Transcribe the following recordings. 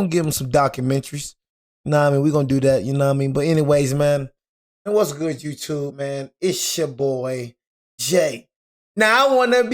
gonna give him some documentaries. You know what I mean? We're gonna do that, you know what I mean? But anyways, man, and what's good, YouTube, man? It's your boy, Jay. Now I wanna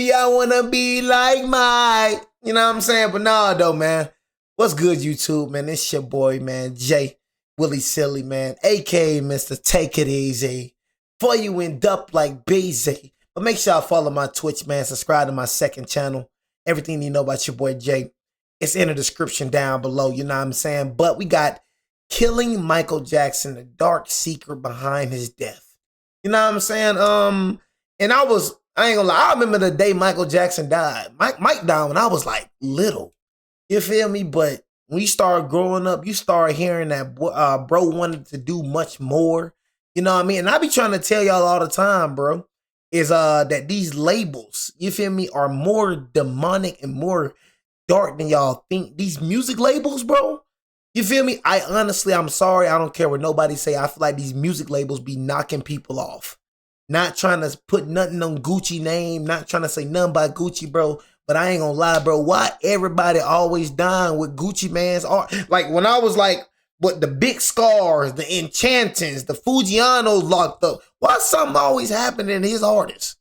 be like Mike. You know what I'm saying? But nah, though, man. What's good, YouTube, man? It's your boy, man, Jay Willie Silly, man, aka Mr. Take It Easy. Before you end up like BZ. But make sure y'all follow my Twitch, man. Subscribe to my second channel. Everything you know about your boy Jay, it's in the description down below. You know what I'm saying? But we got killing Michael Jackson, the dark secret behind his death. You know what I'm saying? And I ain't gonna lie, I remember the day Michael Jackson died. Mike died when I was like little. You feel me? But when you start growing up, you start hearing that bro wanted to do much more. You know what I mean? And I be trying to tell y'all all the time, bro, is that these labels, you feel me, are more demonic and more dark than y'all think. These music labels, bro, you feel me? I'm sorry, I don't care what nobody say. I feel like these music labels be knocking people off. Not trying to put nothing on Gucci name, not trying to say nothing about Gucci, bro. But I ain't gonna lie, bro. Why everybody always dying with Gucci man's art? Like when I was like, what, the big scars, the enchantings, the Fujianos locked up. Why something always happening to his artists?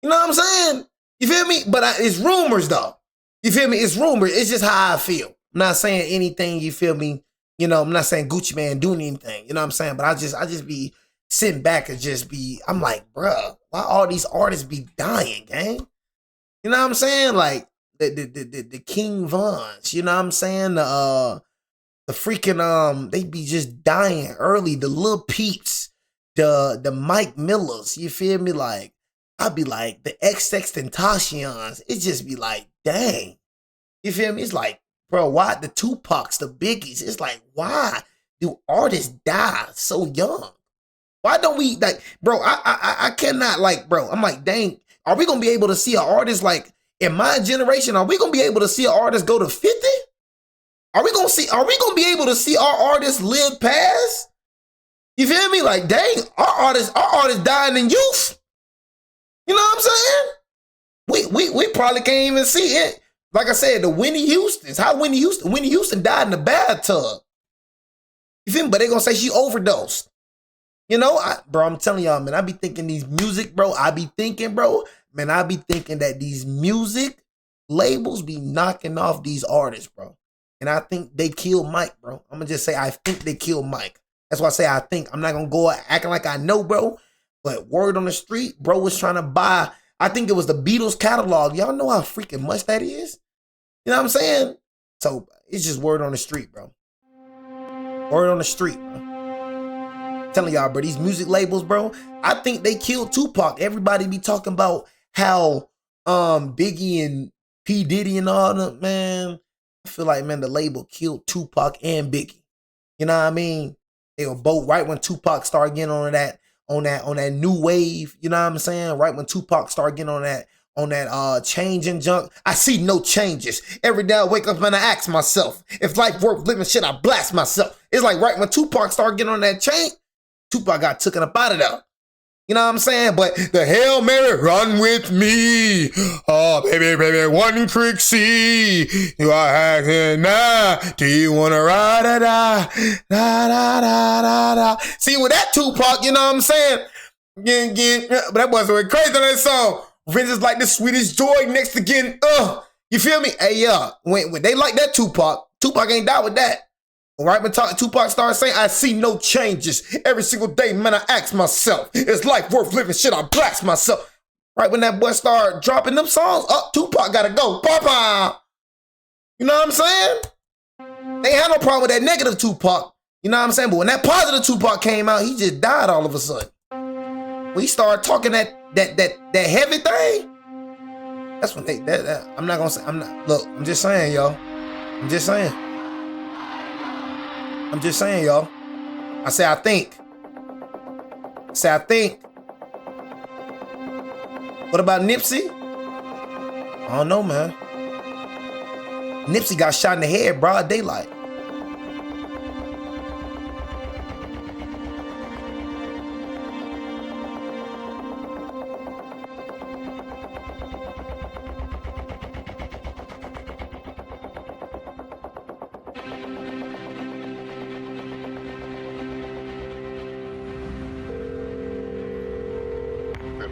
You know what I'm saying? You feel me? But it's rumors though. You feel me? It's rumors. It's just how I feel. I'm not saying anything, you feel me? You know, I'm not saying Gucci man doing anything. You know what I'm saying? But I just be sitting back and I'm like, bruh, why all these artists be dying, gang? You know what I'm saying? Like the King Vons, you know what I'm saying? The freaking they be just dying early. The Lil Peeps, the Mike Millers, you feel me? Like I'd be like the XXXTentacions. It just be like, dang, you feel me? It's like, bro, why the Tupacs, the Biggies? It's like, why do artists die so young? Why don't we like, bro? I cannot like, bro. I'm like, dang. Are we gonna be able to see an artist like in my generation? Are we gonna be able to see an artist go to 50? Are we gonna be able to see our artists live past? You feel me? Like, dang, our artists dying in youth. You know what I'm saying? We probably can't even see it. Like I said, the Whitney Houstons. How Whitney Houston died in the bathtub. You feel me? But they gonna say she overdosed. You know, bro, I'm telling y'all, man, I be thinking these music, bro. I be thinking that these music labels be knocking off these artists, bro. And I think they killed Mike, bro. I'm going to just say I think they killed Mike. That's why I say I think. I'm not going to go acting like I know, bro. But word on the street, bro was trying to buy, I think it was the Beatles catalog. Y'all know how freaking much that is? You know what I'm saying? So it's just word on the street, bro. Word on the street, bro. Telling y'all, bro, these music labels, bro, I think they killed Tupac. Everybody be talking about how Biggie and P. Diddy and all that, man. I feel like, man, the label killed Tupac and Biggie. You know what I mean? They were both right when Tupac started getting on that new wave. You know what I'm saying? Right when Tupac started getting on that changing junk. I see no changes. Every day I wake up and I ask myself, if life worth living, shit, I blast myself. It's like right when Tupac started getting on that chain, Tupac got taken up out of there. You know what I'm saying? But the Hail Mary, run with me. Oh, baby, one quick see. You are asking now. Do you want to ride or die? Da, da, da, da, da. See, with that Tupac, you know what I'm saying? But that wasn't crazy on that song. Revenge is like the sweetest joy next to getting, you feel me? Hey, yeah, when they like that Tupac ain't die with that. Right when Tupac started saying, I see no changes. Every single day, man, I ask myself, is life worth living? Shit, I blast myself. Right when that boy started dropping them songs, Tupac gotta go. Papa. You know what I'm saying? They ain't had no problem with that negative Tupac. You know what I'm saying? But when that positive Tupac came out, he just died all of a sudden. When he started talking that heavy thing, that's when I'm not gonna say, look, I'm just saying, y'all. I'm just saying, y'all. I say I think. What about Nipsey? I don't know, man. Nipsey got shot in the head, broad daylight.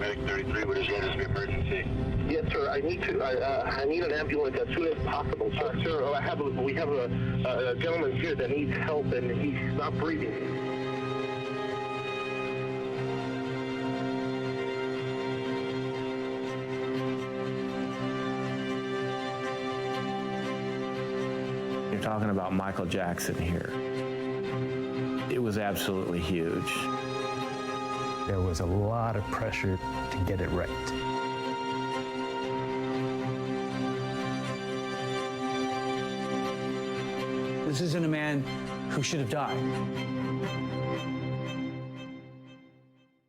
Medic 33, what is the emergency? Yes, sir. I need an ambulance as soon as possible, sir. Sir, we have a gentleman here that needs help, and he's not breathing. You're talking about Michael Jackson here. It was absolutely huge. There was a lot of pressure to get it right. This isn't a man who should have died.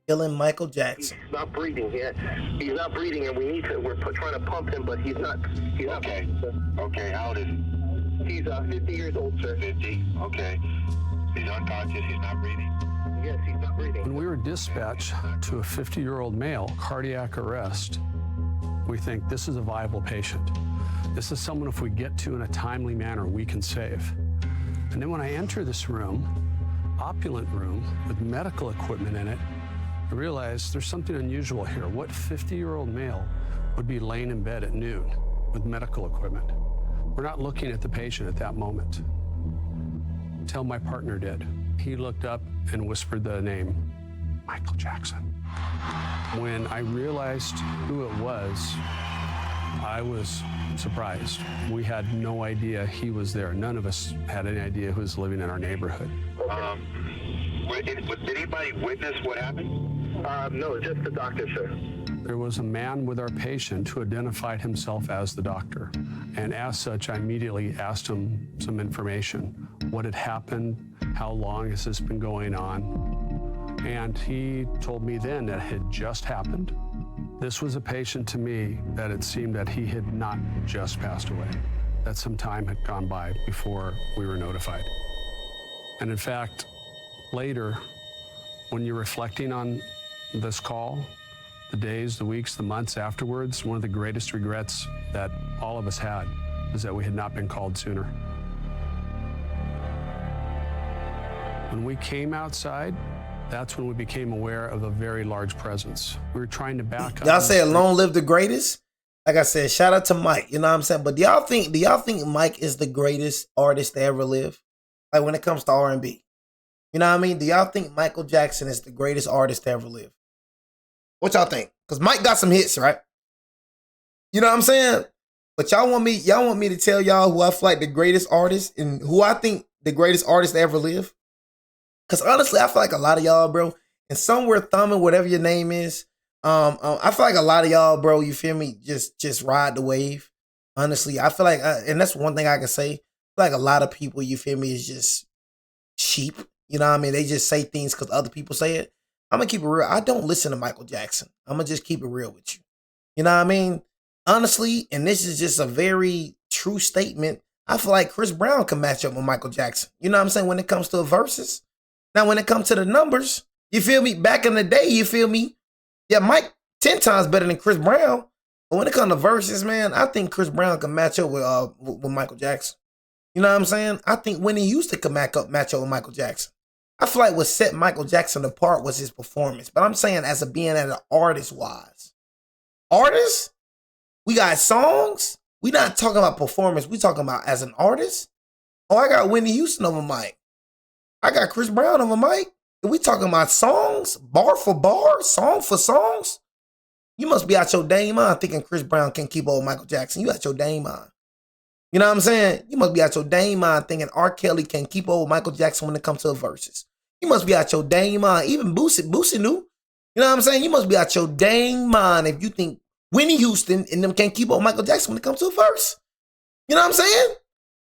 Killing Michael Jackson. He's not breathing yet. He's not breathing, and we're trying to pump him, but he's not. Okay. Okay, how old is he? He's 50 years old, sir. 50, okay. He's unconscious, he's not breathing. Yes, he's not breathing. When we were dispatched to a 50-year-old male, cardiac arrest, we think this is a viable patient. This is someone, if we get to in a timely manner, we can save. And then when I enter this room, opulent room with medical equipment in it, I realized there's something unusual here. What 50-year-old male would be laying in bed at noon with medical equipment? We're not looking at the patient at that moment. Until my partner did. He looked up and whispered the name, Michael Jackson. When I realized who it was, I was surprised. We had no idea he was there. None of us had any idea who was living in our neighborhood. Did anybody witness what happened? No, just the doctor, sir. There was a man with our patient who identified himself as the doctor. And as such, I immediately asked him some information. What had happened? How long has this been going on? And he told me then that it had just happened. This was a patient to me that it seemed that he had not just passed away, that some time had gone by before we were notified. And in fact, later, when you're reflecting on this call, the days, the weeks, the months afterwards, one of the greatest regrets that all of us had is that we had not been called sooner. When we came outside, that's when we became aware of a very large presence. We were trying to back up. Y'all say long live the greatest? Like I said, shout out to Mike. You know what I'm saying? But do y'all think Mike is the greatest artist to ever live? Like when it comes to R&B. You know what I mean? Do y'all think Michael Jackson is the greatest artist to ever live? What y'all think? Because Mike got some hits, right? You know what I'm saying? But y'all want me to tell y'all who I feel like the greatest artist and who I think the greatest artist to ever live? Because honestly, I feel like a lot of y'all, bro, and somewhere thumbing, whatever your name is, I feel like a lot of y'all, bro, you feel me, just ride the wave. Honestly, I feel like, and that's one thing I can say, I feel like a lot of people, you feel me, is just sheep. You know what I mean? They just say things because other people say it. I'm going to keep it real. I don't listen to Michael Jackson. I'm going to just keep it real with you. You know what I mean? Honestly, and this is just a very true statement, I feel like Chris Brown can match up with Michael Jackson. You know what I'm saying? When it comes to verses. Now, when it comes to the numbers, you feel me? Back in the day, you feel me? Yeah, Mike 10 times better than Chris Brown. But when it comes to verses, man, I think Chris Brown can match up with Michael Jackson. You know what I'm saying? I think Whitney Houston could match up with Michael Jackson. I feel like what set Michael Jackson apart was his performance. But I'm saying as a being as an artist-wise. Artist? We got songs? We not talking about performance. We talking about as an artist? Oh, I got Whitney Houston over Mike. I got Chris Brown over Mike. We talking about songs? Bar for bar? Song for songs? You must be out your dang mind thinking Chris Brown can keep up with Michael Jackson. You out your dang mind. You know what I'm saying? You must be out your dang mind thinking R. Kelly can keep up with Michael Jackson when it comes to the verses. You must be out your dang mind. Even Boosie knew. You know what I'm saying? You must be out your dang mind if you think Whitney Houston and them can't keep up with Michael Jackson when it comes to a verse. You know what I'm saying?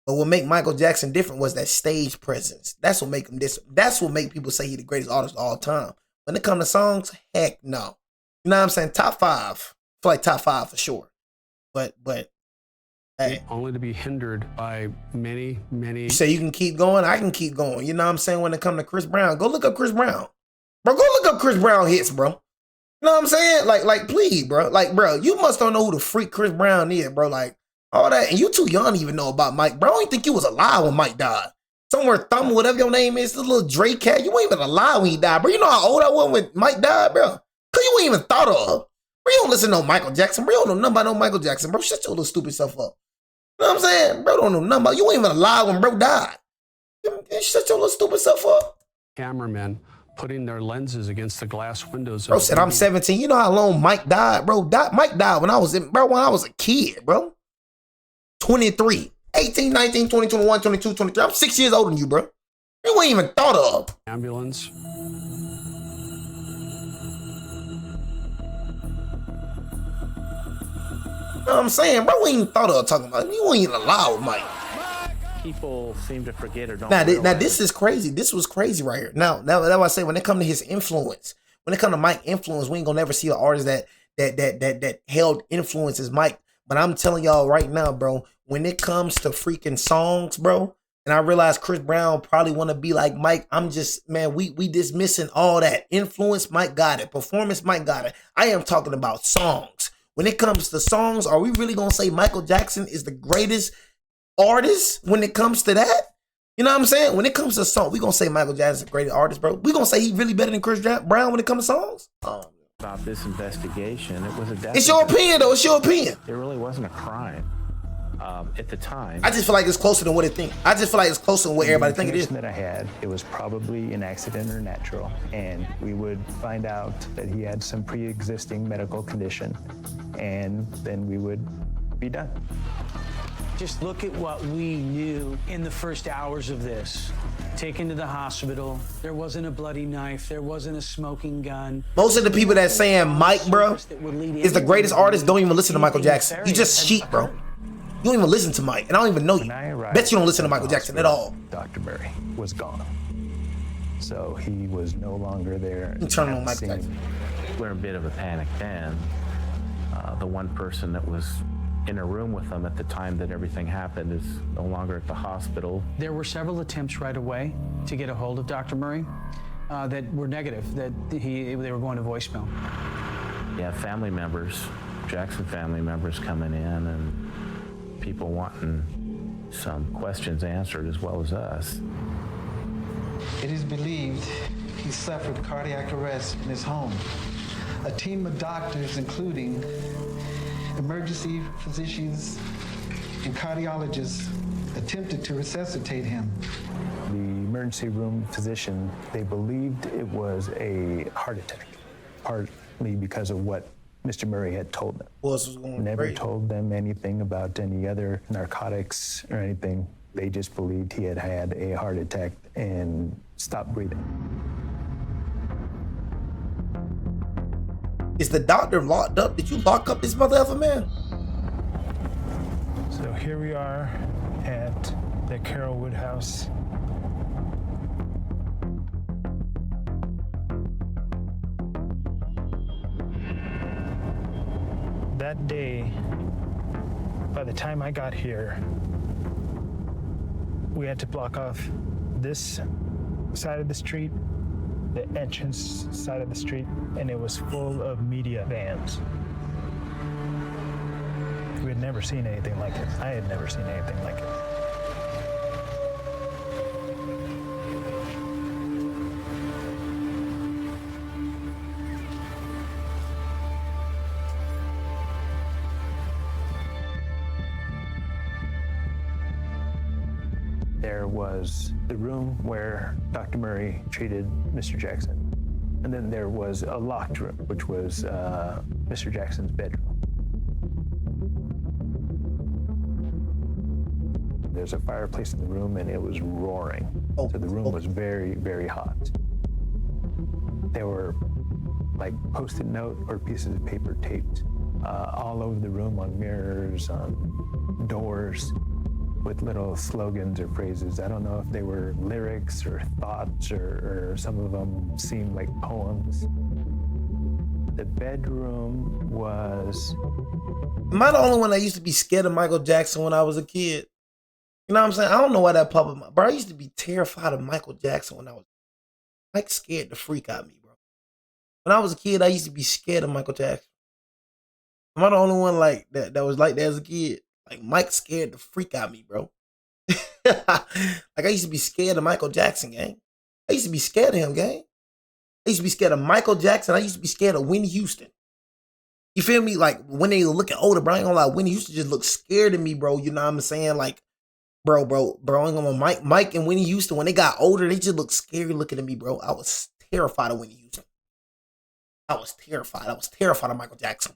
But what make Michael Jackson different was that stage presence. That's what make him that's what make people say he's the greatest artist of all time. When it comes to songs, heck no. You know what I'm saying? Top 5. I feel like top 5 for sure. But hey. Only to be hindered by many. You say you can keep going? I can keep going. You know what I'm saying? When it comes to Chris Brown, go look up Chris Brown. Bro, go look up Chris Brown hits, bro. You know what I'm saying? Like, please, bro. Like, bro, you must don't know who the freak Chris Brown is, bro. Like, all that. And you too young to even know about Mike. Bro, I don't even think you was alive when Mike died. Somewhere thumb, whatever your name is, this little Drake cat. You weren't even alive when he died, bro. You know how old I was when Mike died, bro? Cause you ain't even thought of. Bro, you don't listen to no Michael Jackson. Bro, you don't know nothing about no Michael Jackson. Bro, shut your little stupid self up. You know what I'm saying? Bro, don't know nothing about. You ain't even alive when bro died. Shut your little stupid self up. Cameramen putting their lenses against the glass windows. Bro said, I'm 17. You know how long Mike died, bro? Mike died when I was a kid, bro. 23, 18, 19, 20, 21, 22, 23. I'm 6 years older than you, bro. You ain't even thought of. Ambulance. You know what I'm saying? Bro, we ain't thought of talking about it. You ain't even alive with Mike. People seem to forget or don't Now realize. this is crazy. This was crazy right here. Now that's why I say when it comes to his influence, when it comes to Mike influence, we ain't gonna never see an artist that held influence as Mike. But I'm telling y'all right now, bro, when it comes to freaking songs, bro, and I realize Chris Brown probably want to be like Mike. I'm just, man, we dismissing all that. Influence, Mike got it. Performance, Mike got it. I am talking about songs. When it comes to songs, are we really gonna say Michael Jackson is the greatest artist when it comes to that? You know what I'm saying? When it comes to song, we gonna say Michael Jackson's the greatest artist, bro. We gonna say he really better than Chris Brown when it comes to songs? About this investigation, it was a death. It's your opinion, though. It's your opinion. It really wasn't a crime at the time. I just feel like it's closer than what it think. I just feel like it's closer than what everybody think it is. The information that I had, it was probably an accident or natural, and we would find out that he had some pre-existing medical condition, and then we would be done. Just look at what we knew in the first hours of this. Taken to the hospital, there wasn't a bloody knife, there wasn't a smoking gun. Most of the people that saying Mike, bro, is the greatest artist don't even listen to Michael Jackson. You just sheep, bro. You don't even listen to Mike, and I don't even know you. Bet you don't listen to Michael Jackson at all. Dr. Murray was gone. So he was no longer there. You turn on Michael Jackson. We're in a bit of a panic then. The one person that was in a room with them at the time that everything happened is no longer at the hospital. There were several attempts right away to get a hold of Dr. Murray that were negative, that they were going to voicemail. Yeah, family members, Jackson family members coming in and people wanting some questions answered as well as us. It is believed he suffered cardiac arrest in his home. A team of doctors, including emergency physicians and cardiologists, attempted to resuscitate him. The emergency room physician, they believed it was a heart attack, partly because of what Mr. Murray had told them. Never told them anything about any other narcotics or anything. They just believed he had had a heart attack and stopped breathing. Is the doctor locked up? Did you lock up this mother effer, man? So here we are at the Carrollwood house. That day, by the time I got here, we had to block off this side of the street, the entrance side of the street, and it was full of media vans. We had never seen anything like it. I had never seen anything like it. There was the room where Dr. Murray treated Mr. Jackson. And then there was a locked room, which was Mr. Jackson's bedroom. There's a fireplace in the room and it was roaring. So the room was very, very hot. There were like Post-it note or pieces of paper taped all over the room, on mirrors, on doors, with little slogans or phrases. I don't know if they were lyrics or thoughts, or some of them seemed like poems. The bedroom was... Am I the only one that used to be scared of Michael Jackson when I was a kid? You know what I'm saying? I don't know why that popped up. Bro, I used to be terrified of Michael Jackson when I was... Mike scared the freak out of me, bro. When I was a kid, I used to be scared of Michael Jackson. Am I the only one like that was like that as a kid? Like, Mike scared the freak out of me, bro. Like, I used to be scared of Michael Jackson, gang. I used to be scared of him, gang. I used to be scared of Michael Jackson. I used to be scared of Whitney Houston. You feel me? Like, when they were looking older, bro, I ain't gonna lie, Whitney Houston just looked scared of me, bro. You know what I'm saying? Like, bro, I ain't gonna lie, Mike and Whitney Houston, when they got older, they just looked scary looking at me, bro. I was terrified of Whitney Houston. I was terrified of Michael Jackson.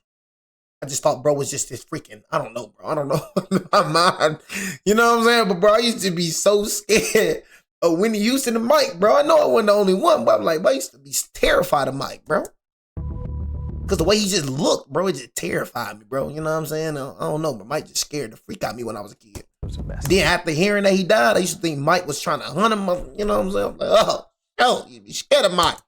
I just thought bro was just this freaking, I don't know, bro. I don't know. My mind. You know what I'm saying? But bro, I used to be so scared of Whitney Houston and Mike, bro. I know I wasn't the only one, but I'm like, bro, I used to be terrified of Mike, bro. Because the way he just looked, bro, it just terrified me, bro. You know what I'm saying? I don't know, but Mike just scared the freak out of me when I was a kid. It was a mess. Then after hearing that he died, I used to think Mike was trying to hunt him. You know what I'm saying? I'm like, oh, you be scared of Mike.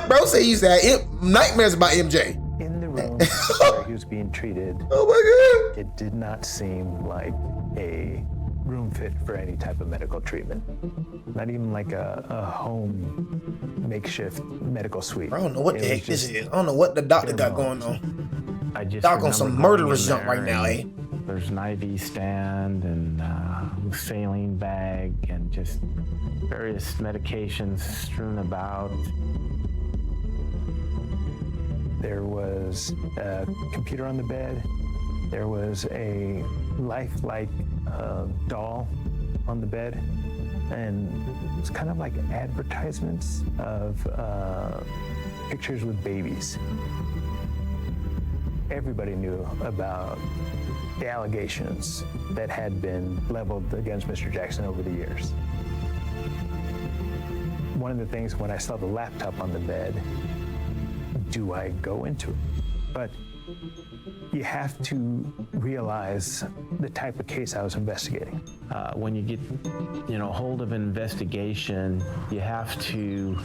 Bro said he used to have nightmares about MJ. In the room where he was being treated, oh my God, it did not seem like a room fit for any type of medical treatment. Not even like a home makeshift medical suite. I don't know what the heck this is. I don't know what the doctor got going on. I just Doc on some murderous jump right now, eh? There's an IV stand and saline bag and just various medications strewn about. There was a computer on the bed. There was a lifelike doll on the bed. And it's kind of like advertisements of pictures with babies. Everybody knew about the allegations that had been leveled against Mr. Jackson over the years. One of the things when I saw the laptop on the bed, do I go into it? But you have to realize the type of case I was investigating. When you get, hold of an investigation, you have to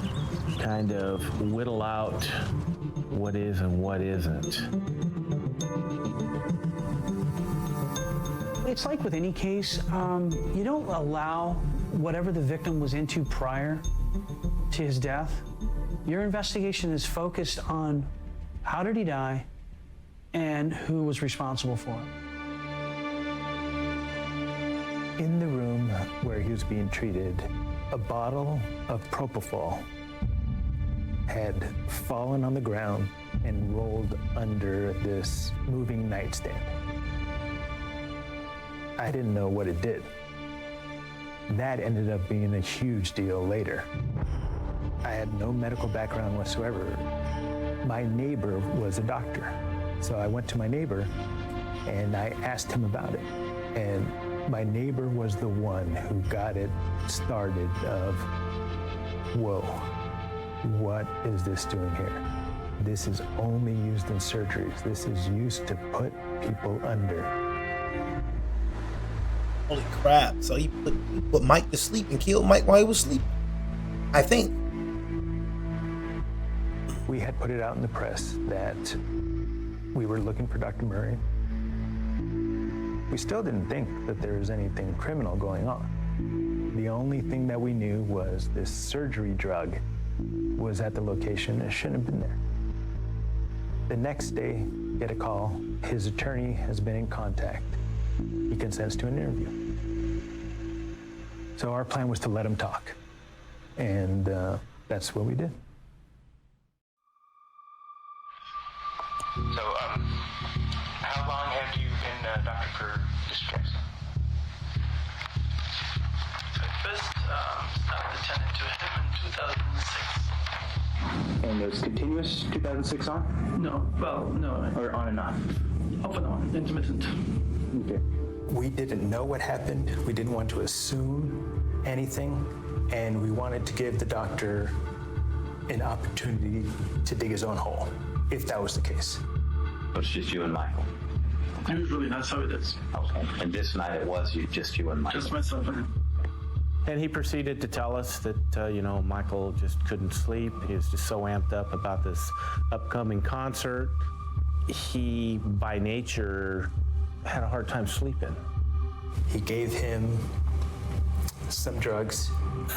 kind of whittle out what is and what isn't. It's like with any case, you don't allow whatever the victim was into prior to his death. Your investigation is focused on how did he die and who was responsible for it. In the room where he was being treated, a bottle of propofol had fallen on the ground and rolled under this moving nightstand. I didn't know what it did. That ended up being a huge deal later. I had no medical background whatsoever. My neighbor was a doctor. So I went to my neighbor and I asked him about it. And my neighbor was the one who got it started of, whoa, what is this doing here? This is only used in surgeries. This is used to put people under. Holy crap. So he put Mike to sleep and killed Mike while he was sleeping. I think. We had put it out in the press that we were looking for Dr. Murray. We still didn't think that there was anything criminal going on. The only thing that we knew was this surgery drug was at the location and shouldn't have been there. The next day, get a call. His attorney has been in contact. He consents to an interview. So our plan was to let him talk. And that's what we did. So, how long have you been a doctor for Mr. Jackson? I first started attending to him in 2006. And it was continuous 2006 on? No, well, no. Or on and off? Off and on, intermittent. Okay. We didn't know what happened. We didn't want to assume anything. And we wanted to give the doctor an opportunity to dig his own hole, if that was the case. So it's just you and Michael? Usually that's how it is. Okay. And this night it was just you and Michael? Just myself and him. And he proceeded to tell us that, Michael just couldn't sleep. He was just so amped up about this upcoming concert. He, by nature, had a hard time sleeping. He gave him some drugs.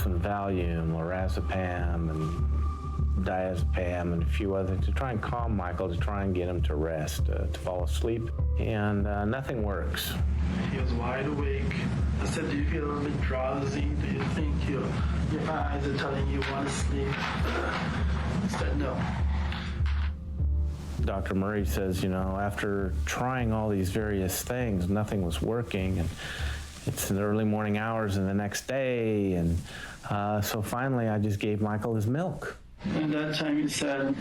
Some Valium, lorazepam, and diazepam, and a few others to try and calm Michael, to try and get him to rest, to fall asleep. And nothing works. He was wide awake, the said, do you feel a little bit drowsy? Do you think your eyes are telling you want to sleep? He said, no. Dr. Murray says, you know, after trying all these various things, nothing was working, and it's in the early morning hours and the next day, and so finally I just gave Michael his milk. And that time he said,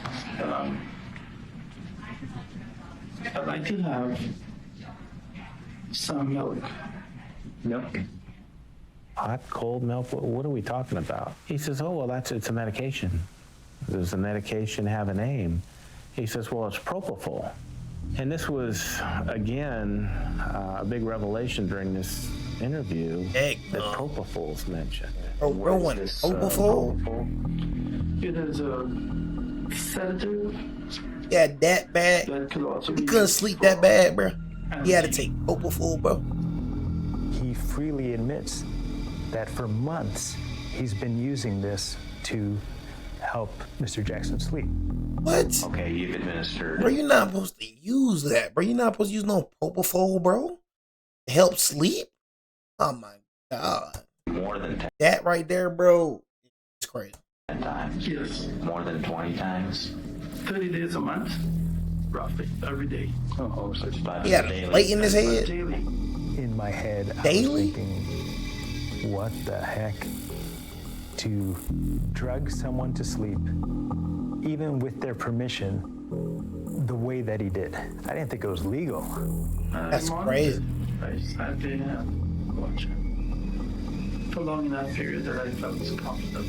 I'd like to have some milk. Milk? Hot, cold milk? What are we talking about? He says, oh, well, it's a medication. Does the medication have a name? He says, well, it's propofol. And this was, again, a big revelation during this interview that propofol's mentioned. Oh, Rowan, propofol? It is a sedative. Yeah, that bad. That could also He couldn't sleep that bad, bro. He had to take propofol, bro. He freely admits that for months he's been using this to help Mr. Jackson sleep. What? Okay, you've administered. Bro, you're not supposed to use that, bro. You're not supposed to use no propofol, bro. To help sleep? Oh my God. More than 10 That right there, bro, it's crazy. times. Yes. More than 20 times. 30 days a month, roughly, every day. Oh, so it's about He had a daily. plate in his head. Daily. In my head, I was Daily? thinking, what the heck? To drug someone to sleep, even with their permission, the way that he did. I didn't think it was legal. That's crazy. I sat there and watched it for long enough period that I felt comfortable.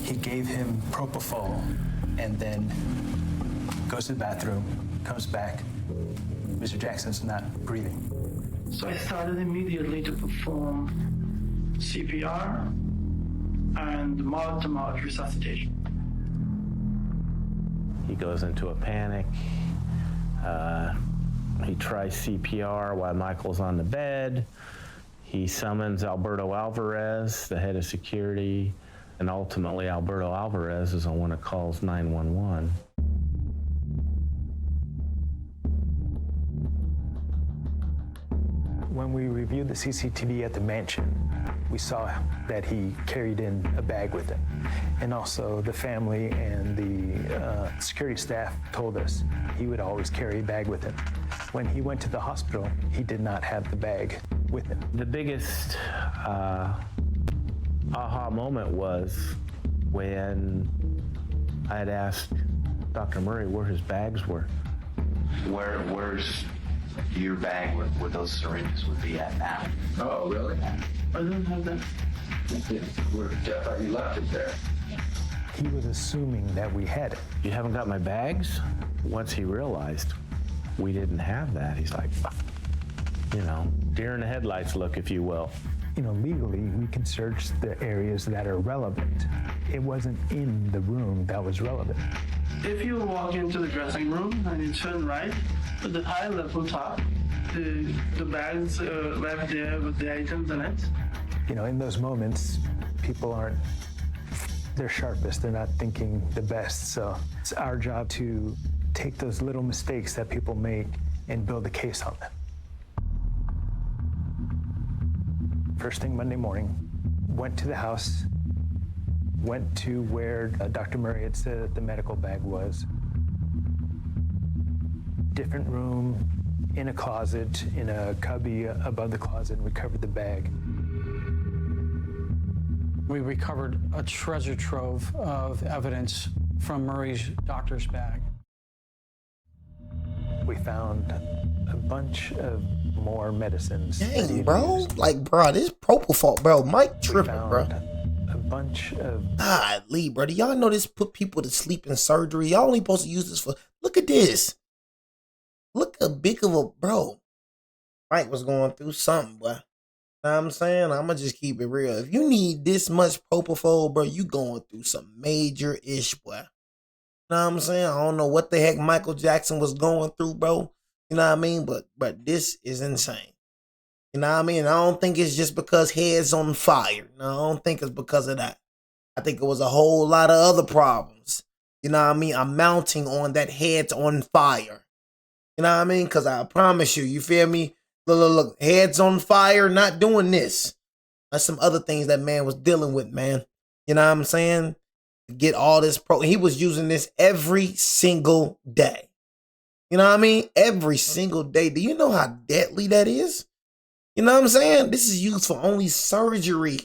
He gave him propofol and then goes to the bathroom, comes back. Mr. Jackson's not breathing. So I started immediately to perform CPR and mouth-to-mouth resuscitation. He goes into a panic. He tries CPR while Michael's on the bed. He summons Alberto Alvarez, the head of security, and ultimately Alberto Alvarez is the one that calls 911. When we reviewed the CCTV at the mansion, we saw that he carried in a bag with him. And also the family and the security staff told us he would always carry a bag with him. When he went to the hospital, he did not have the bag with him. The biggest aha moment was when I had asked Dr. Murray where his bags were. Where's your bag where those syringes would be at now? Oh, really? I don't have that. I thought you left it there. He was assuming that we had it. You haven't got my bags? Once he realized we didn't have that, he's like, you know, deer in the headlights look, if you will. You know, legally, we can search the areas that are relevant. It wasn't in the room that was relevant. If you walk into the dressing room and you turn right, at the high level top, the bags left there with the items in it. You know, in those moments, people aren't their sharpest. They're not thinking the best. So it's our job to take those little mistakes that people make and build a case on them. First thing Monday morning, went to the house, went to where Dr. Murray had said that the medical bag was. Different room, in a closet, in a cubby above the closet, and recovered the bag. We recovered a treasure trove of evidence from Murray's doctor's bag. We found a bunch of more medicines. Dang, bro. Like, bro, this propofol, bro. Mike tripping, bro. A bunch of... Golly, bro. Do y'all know this put people to sleep in surgery? Y'all only supposed to use this for... Look at this. Look how big of a... Bro. Mike was going through something, boy. Know what I'm saying? I'm going to just keep it real. If you need this much propofol, bro, you going through some major ish, boy. You know what I'm saying? I don't know what the heck Michael Jackson was going through, bro. You know what I mean? But this is insane. You know what I mean? I don't think it's just because head's on fire. No, I don't think it's because of that. I think it was a whole lot of other problems. You know what I mean? I'm mounting on that head's on fire. You know what I mean? Because I promise you, you feel me? Look, heads on fire, not doing this. That's some other things that man was dealing with, man. You know what I'm saying? Get all this he was using this every single day. You know what I mean? Every single day. Do you know how deadly that is? You know what I'm saying? This is used for only surgery.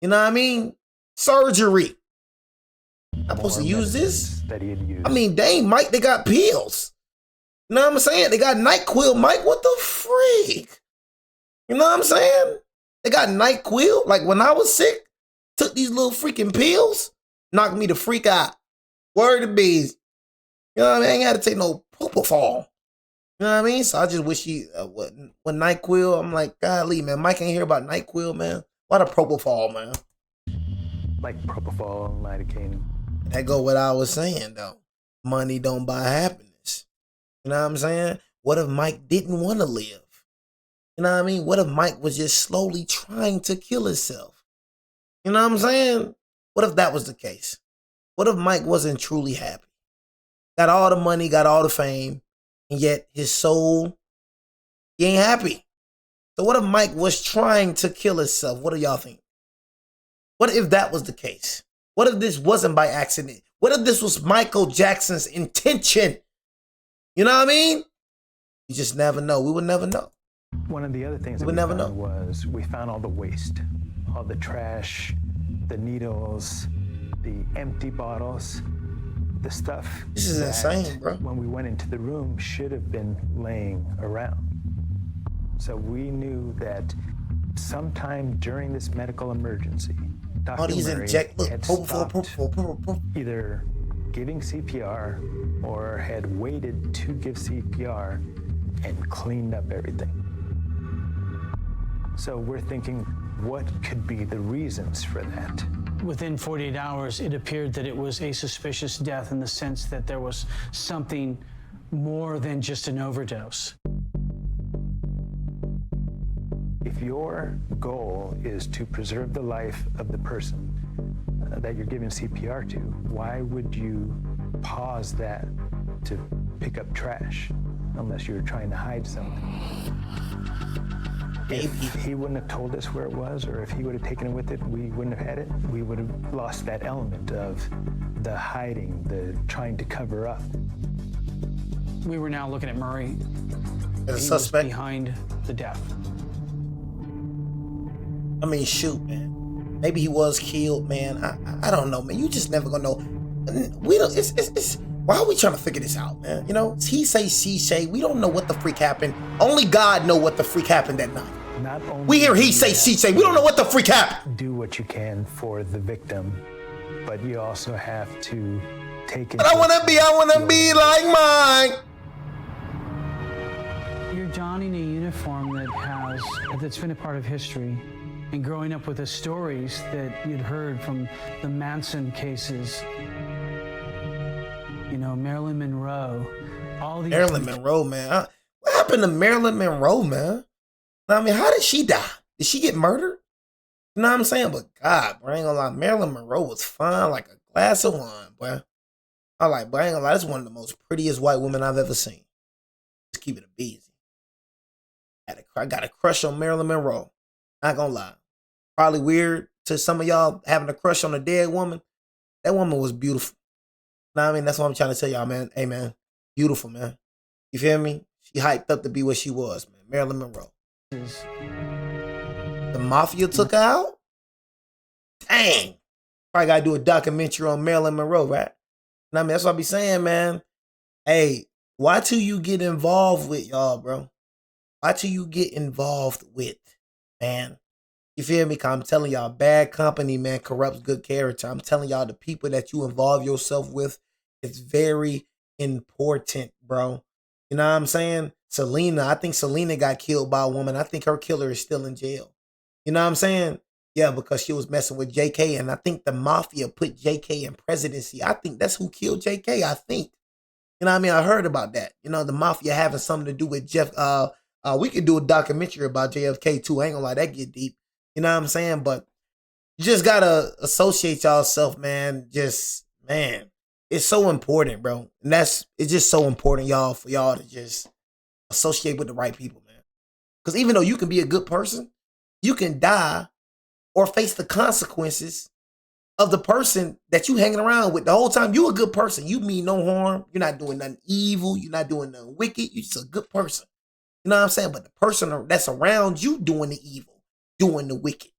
You know what I mean? Surgery. I'm supposed to use this? That he had used. I mean, dang, Mike, they got pills. You know what I'm saying? They got NyQuil. Mike, what the freak? You know what I'm saying? They got NyQuil. Like when I was sick, took these little freaking pills, knocked me the freak out. Word to bees. You know what I mean? I ain't got to take no propofol. You know what I mean? So I just wish he, when NyQuil, I'm like, golly, man, Mike ain't hear about NyQuil, man. Why the propofol, man? Like propofol, lidocaine. That go what I was saying, though. Money don't buy happiness. You know what I'm saying? What if Mike didn't want to live? You know what I mean? What if Mike was just slowly trying to kill himself? You know what I'm saying? What if that was the case? What if Mike wasn't truly happy? Got all the money, got all the fame, and yet his soul, he ain't happy. So what if Mike was trying to kill himself? What do y'all think? What if that was the case? What if this wasn't by accident? What if this was Michael Jackson's intention? You know what I mean? You just never know. We would never know. One of the other things that we found know was we found all the waste, all the trash, the needles, the empty bottles, the stuff. This is insane, bro. When we went into the room, should have been laying around. So we knew that sometime during this medical emergency, Dr. Murray had stopped either giving CPR or had waited to give CPR and cleaned up everything. So we're thinking, what could be the reasons for that? Within 48 hours, it appeared that it was a suspicious death in the sense that there was something more than just an overdose. If your goal is to preserve the life of the person that you're giving CPR to, why would you pause that to pick up trash unless you're trying to hide something? If he wouldn't have told us where it was, or if he would have taken it with it, we wouldn't have had it. We would have lost that element of the hiding, the trying to cover up. We were now looking at Murray as a suspect behind the death. I mean, shoot, man. Maybe he was killed, man. I don't know, man. You just never gonna know. We don't. It's. Why are we trying to figure this out, man? You know, it's he say, she say. We don't know what the freak happened. Only God know what the freak happened that night. Not only we hear he say, she say. We don't know what the freak happened. Do what you can for the victim, but you also have to take it. But I wanna be like Mike. You're donning a uniform that's been a part of history, and growing up with the stories that you'd heard from the Manson cases. You know, Marilyn Monroe, all these. Marilyn Monroe, man. What happened to Marilyn Monroe, man? I mean, how did she die? Did she get murdered? You know what I'm saying? But God, bro, I ain't gonna lie. Marilyn Monroe was fine like a glass of wine, boy. I like, but I ain't gonna lie. That's one of the most prettiest white women I've ever seen. Just keep it a beezy. I got a crush on Marilyn Monroe. Not gonna lie. Probably weird to some of y'all having a crush on a dead woman. That woman was beautiful. Know what I mean? That's what I'm trying to tell y'all, man. Hey, man. Beautiful, man. You feel me? She hyped up to be what she was, man. Marilyn Monroe. The mafia took her out? Dang. Probably got to do a documentary on Marilyn Monroe, right? Know what I mean? That's what I be saying, man. Hey, why till you get involved with y'all, bro? Why till you get involved with, man? You feel me? 'Cause I'm telling y'all, bad company, man, corrupts good character. I'm telling y'all, the people that you involve yourself with, it's very important, bro. You know what I'm saying? Selena, I think Selena got killed by a woman. I think her killer is still in jail. You know what I'm saying? Yeah, because she was messing with JK, and I think the mafia put JK in presidency. I think that's who killed JK, I think. You know what I mean? I heard about that. You know, the mafia having something to do with Jeff. We could do a documentary about JFK too. I ain't gonna lie, that get deep. You know what I'm saying? But you just gotta associate yourself, man. Just, man, it's so important, bro. And it's just so important, y'all, for y'all to just associate with the right people, man. Because even though you can be a good person, you can die or face the consequences of the person that you hanging around with the whole time. You a good person. You mean no harm. You're not doing nothing evil. You're not doing nothing wicked. You're just a good person. You know what I'm saying? But the person that's around you doing the evil, doing the wicked.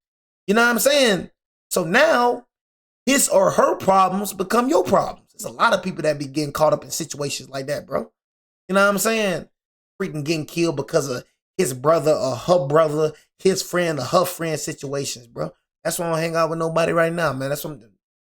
You know what I'm saying? So now his or her problems become your problems. There's a lot of people that be getting caught up in situations like that, bro. You know what I'm saying? Freaking getting killed because of his brother or her brother, his friend or her friend situations, bro. That's why I don't hang out with nobody right now, man. That's what I'm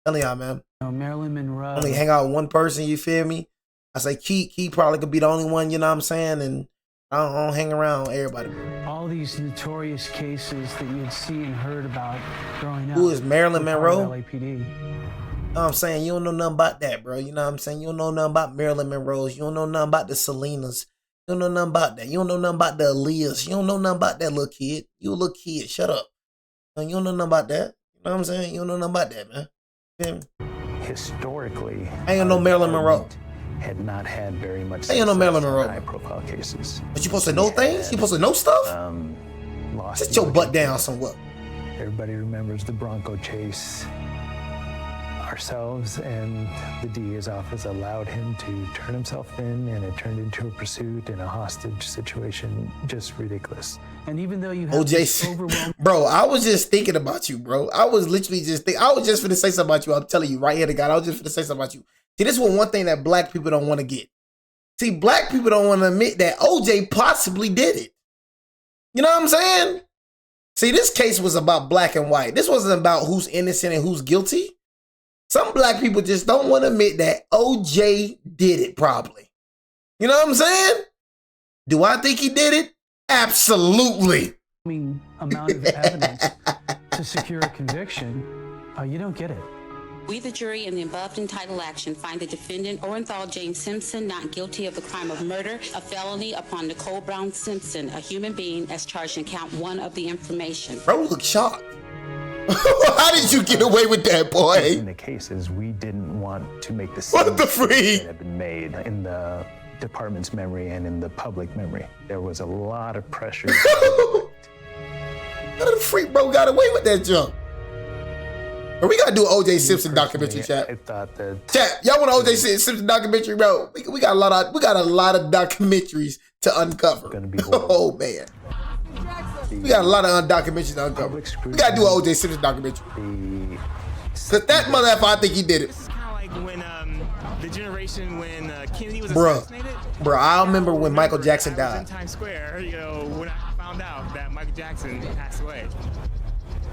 telling y'all, man. Marilyn Monroe. Only hang out with one person, you feel me? I say Key probably could be the only one, you know what I'm saying? And I don't hang around with everybody. All these notorious cases that you'd see and heard about growing up. Who is Marilyn Monroe? LAPD. You know what I'm saying? You don't know nothing about that, bro. You know what I'm saying? You don't know nothing about Marilyn Monroe's. You don't know nothing about the Selenas. You don't know nothing about that. You don't know nothing about the Aaliyahs. You don't know nothing about that little kid. You a little kid. Shut up. You don't know nothing about that. You know what I'm saying? You don't know nothing about that, man. Yeah. Historically, I ain't no Marilyn Monroe. Had not had very much. I ain't no Marilyn Monroe. High-profile cases. But you supposed to know things? You supposed to know stuff? Sit your butt down somewhat. Everybody remembers the Bronco chase. Ourselves and the DA's office allowed him to turn himself in, and it turned into a pursuit and a hostage situation. Just ridiculous. And even though you have OJ, bro, I was just thinking about you, bro. I was literally just thinking. I was just finna say something about you. I'm telling you right here to God. I was just finna say something about you. See, this is one thing that black people don't want to get. See, black people don't want to admit that OJ possibly did it. You know what I'm saying? See, this case was about black and white. This wasn't about who's innocent and who's guilty. Some black people just don't want to admit that OJ did it probably. You know what I'm saying? Do I think he did it? Absolutely. Amount of evidence to secure a conviction, you don't get it. We, the jury, in the above entitled action, find the defendant, Orenthal James Simpson, not guilty of the crime of murder, a felony upon Nicole Brown Simpson, a human being, as charged in count 1 of the information. Bro, look shocked. How did you get away with that, boy? In the cases, we didn't want to make the same what the freak that had been made in the department's memory and in the public memory. There was a lot of pressure. How the freak bro got away with that jump? Bro, we gotta do an OJ Simpson documentary, chat. I thought that chat, y'all want an OJ Simpson documentary, bro? We got a lot of documentaries to uncover. Oh man. We got a lot of documentaries to uncover. We gotta do an OJ Simpson documentary. Cause that motherfucker, I think he did it. It's kind of like when the generation when Kennedy was Bruh. assassinated. Bro, I remember when Michael Jackson I was died. in Times Square, you know, when I found out that Michael Jackson passed away.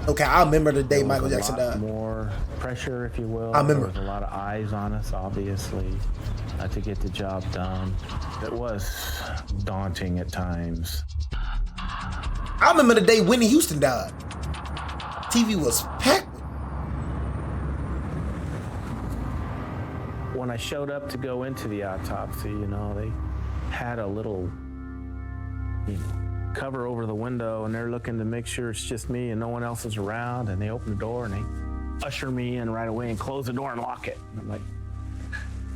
Okay, I remember the day Michael Jackson died. More pressure, if you will. I remember. There was a lot of eyes on us, obviously, to get the job done. It was daunting at times. I remember the day Whitney Houston died. TV was packed. When I showed up to go into the autopsy, you know, they had a little cover over the window, and they're looking to make sure it's just me and no one else is around, and they open the door and they usher me in right away and close the door and lock it. And I'm like,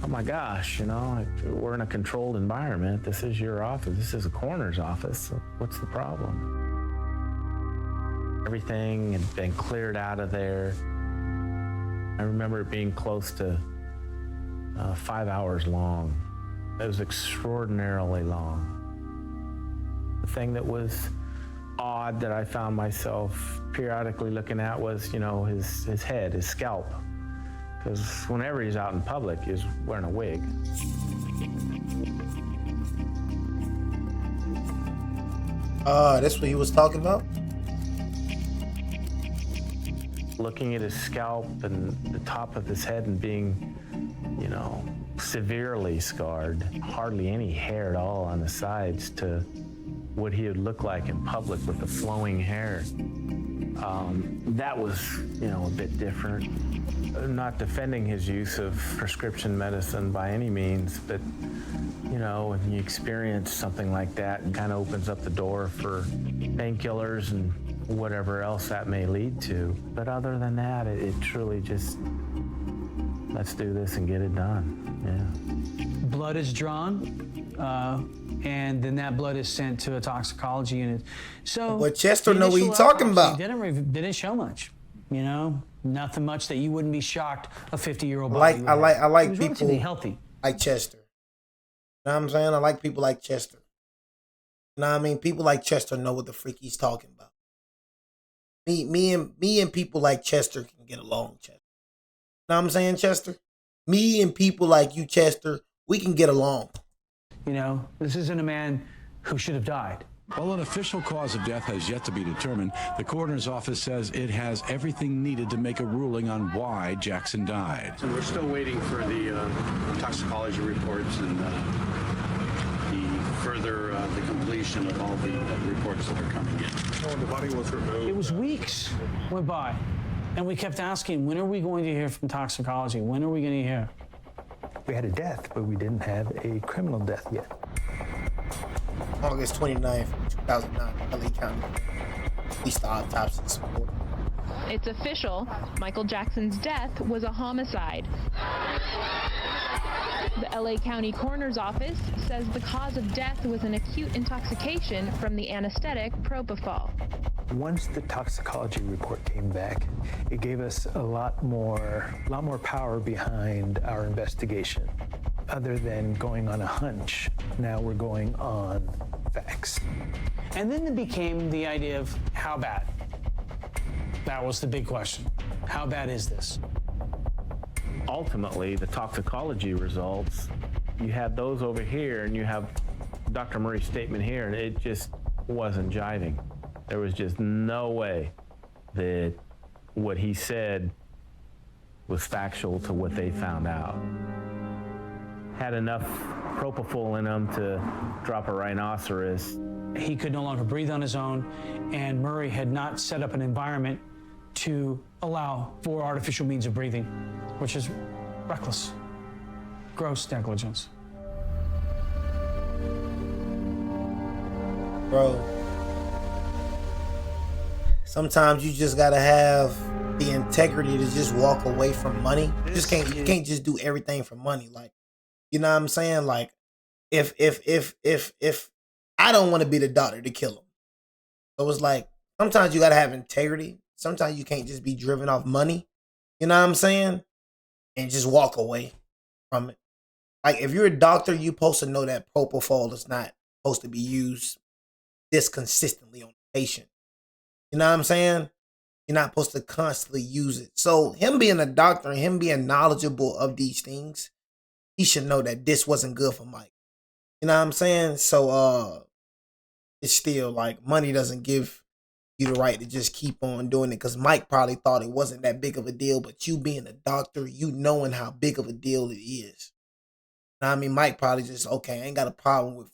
oh my gosh, you know, we're in a controlled environment. This is your office. This is a coroner's office. So what's the problem? Everything had been cleared out of there. I remember it being close to 5 hours long. It was extraordinarily long. The thing that was odd that I found myself periodically looking at was, you know, his head, his scalp. Because whenever he's out in public, he's wearing a wig. That's what he was talking about? Looking at his scalp and the top of his head and being, you know, severely scarred. Hardly any hair at all on the sides to what he would look like in public with the flowing hair. That was, you know, a bit different. Not defending his use of prescription medicine by any means, but, you know, when you experience something like that, it kind of opens up the door for painkillers and whatever else that may lead to. But other than that, it truly just, let's do this and get it done. Yeah. Blood is drawn. and then that blood is sent to a toxicology unit. So, but Chester know what he's talking about. Didn't show much, you know, nothing much that you wouldn't be shocked a 50-year-old body. I like people people healthy, like Chester. You know what I'm saying? I like people like Chester. You know what I mean? People like Chester know what the freak he's talking about. Me and people like Chester can get along, Chester. You know what I'm saying, Chester? Me and people like you, Chester, we can get along. You know, this isn't a man who should have died. While an official cause of death has yet to be determined, the coroner's office says it has everything needed to make a ruling on why Jackson died. So we're still waiting for the toxicology reports and the completion of all the reports that are coming in. When the body was removed, it was weeks went by, and we kept asking, when are we going to hear from toxicology? When are we going to hear? We had a death, but we didn't have a criminal death yet. August 29th, 2009, LA County. At least the autopsy support. It's official. Michael Jackson's death was a homicide. The LA County Coroner's Office says the cause of death was an acute intoxication from the anesthetic propofol. Once the toxicology report came back, it gave us a lot more power behind our investigation. Other than going on a hunch, now we're going on facts. And then it became the idea of how bad. That was the big question. How bad is this? Ultimately, the toxicology results, you had those over here and you have Dr. Murray's statement here, and it just wasn't jiving. There was just no way that what he said was factual to what they found out. Had enough propofol in him to drop a rhinoceros. He could no longer breathe on his own, and Murray had not set up an environment to allow for artificial means of breathing, which is reckless, gross negligence. Bro, sometimes you just gotta have the integrity to just walk away from money. You can't just do everything for money. Like, you know what I'm saying? Like, if I don't want to be the doctor to kill him. So it's like, sometimes you gotta have integrity. Sometimes you can't just be driven off money. You know what I'm saying? And just walk away from it. Like, if you're a doctor, you're supposed to know that propofol is not supposed to be used this consistently on the patient. You know what I'm saying? You're not supposed to constantly use it. So him being a doctor and him being knowledgeable of these things, he should know that this wasn't good for Mike. You know what I'm saying? So it's still like, money doesn't give you the right to just keep on doing it, because Mike probably thought it wasn't that big of a deal, but you being a doctor, you knowing how big of a deal it is. You know what I mean? Mike probably just, okay, I ain't got a problem with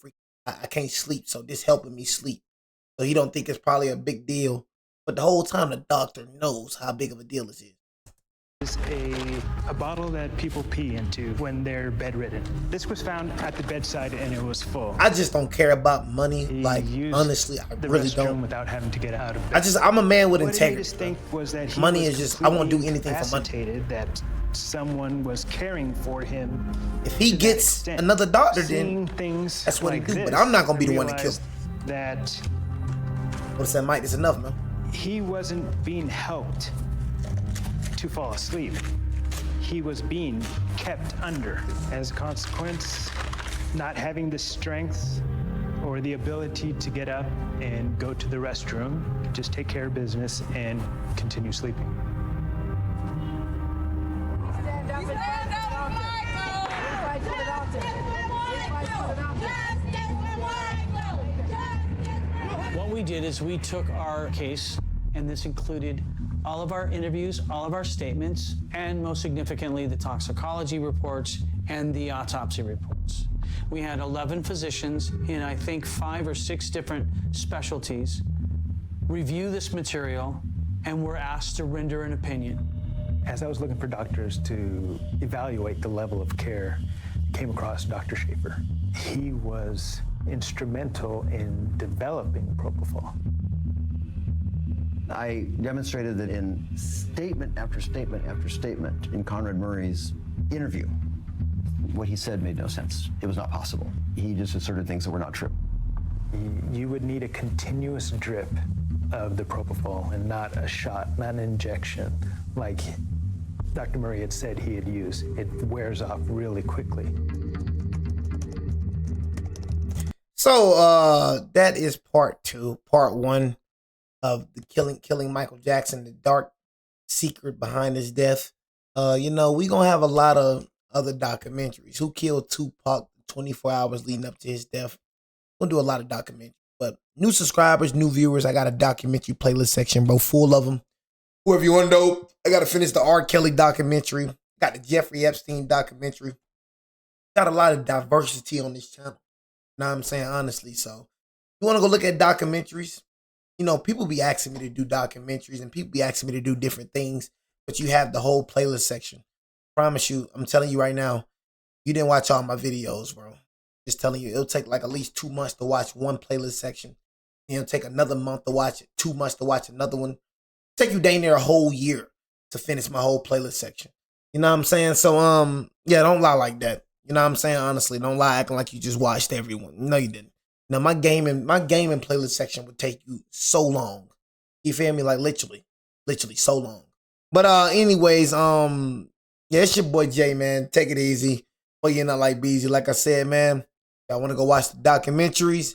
I can't sleep, so this helping me sleep. So he don't think it's probably a big deal, but the whole time the doctor knows how big of a deal it is. Is a bottle that people pee into when they're bedridden. This was found at the bedside and it was full. I just don't care about money. Like, honestly, I really don't. Without having to get out of bed. I'm a man with what integrity. What made us think was that he money was is just, I won't do anything for money. That someone was caring for him. If he gets another doctor, then things that's what like he do. this, But I'm not gonna be the one to kill him. That what's that, Mike? It's enough, man. He wasn't being helped to fall asleep. He was being kept under. As a consequence, not having the strength or the ability to get up and go to the restroom, just take care of business and continue sleeping. Stand up for Michael! Fight for the doctor. Fight for the doctor. What we did is we took our case, and this included all of our interviews, all of our statements, and most significantly, the toxicology reports and the autopsy reports. We had 11 physicians in, I think, 5 or 6 different specialties review this material, and were asked to render an opinion. As I was looking for doctors to evaluate the level of care, I came across Dr. Schaefer. He was instrumental in developing propofol. I demonstrated that in statement after statement after statement in Conrad Murray's interview What he said made no sense. It was not possible. He just asserted things that were not true. You would need a continuous drip of the propofol and not a shot, not an injection, like Dr. Murray had said he had used. It wears off really quickly. So that is part 2. Part 1 of the killing Michael Jackson, the dark secret behind his death. You know, we gonna have a lot of other documentaries. Who killed Tupac 24 hours leading up to his death? We'll do a lot of documentaries. But new subscribers, new viewers, I got a documentary playlist section, bro, full of them. Whoever you want to know, I got to finish the R. Kelly documentary. Got the Jeffrey Epstein documentary. Got a lot of diversity on this channel. Know what I'm saying? Honestly. So, you want to go look at documentaries? You know, people be asking me to do documentaries and people be asking me to do different things, but you have the whole playlist section. Promise you, I'm telling you right now, you didn't watch all my videos, bro. Just telling you, it'll take like at least 2 months to watch one playlist section. It'll take another month to watch it, 2 months to watch another one. It'll take you dang near a whole year to finish my whole playlist section. You know what I'm saying? So, yeah, don't lie like that. You know what I'm saying? Honestly, don't lie acting like you just watched everyone. No, you didn't. Now, my gaming playlist section would take you so long. You feel me? Like literally so long. But anyways, yeah, it's your boy Jay, man. Take it easy. But you're not like Beezy. Like I said, man, y'all want to go watch the documentaries?